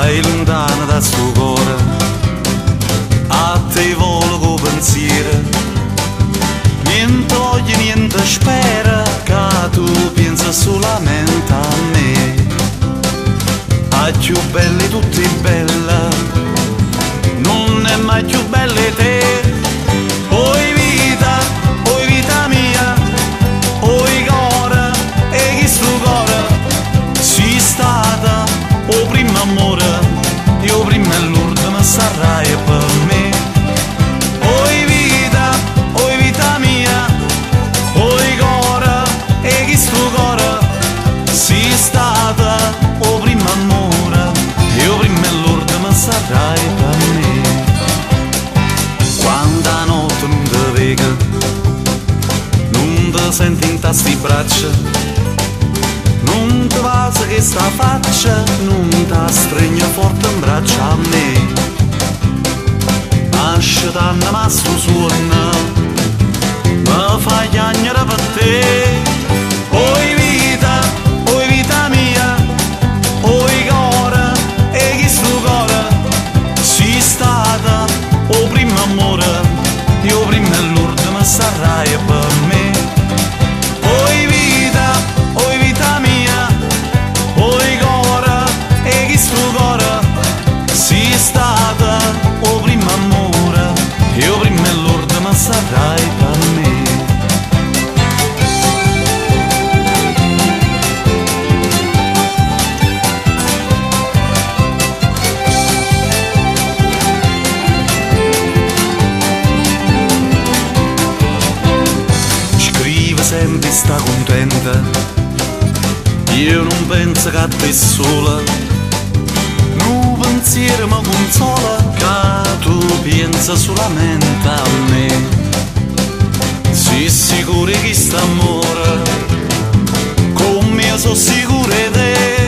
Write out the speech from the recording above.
Vai lontana da sto cuore, a te volo con pensiero. Niente voglio, niente spera, che tu pensa solamente a me. A più belli tutti bella, non è mai più belle te. Oi vita mia, oi cuore, e chi sto cuore, sei stata o primo amore, io prima e l'ultima sarai per me. Oi vita mia, oi cuore, e chi sto cuore, sei stata o primo amore, io prima e l'ultima sarai per me. Quando la notte non ti vega, non ti senti in tasti braccia, non ti passa che sta faccia, non ti stringe forte in braccia a me. Nasce tanto ma sto suono, mi fa chiagnare per te. Oi vita mia, oi cuore, e chi sto cuore, sei stata o primo amore, io prima e l'ultima sarai per me. Oi vita mia, oi cuore, e chi sto cuore, sei stata o primo amore, io prima e l'ultima sarai per me. Sempre sta contenta, io non penso che te sola, non pensiero mi consola, che tu pensa solamente a me. Sei sicuro che sta amore, come io sono sicuro di te.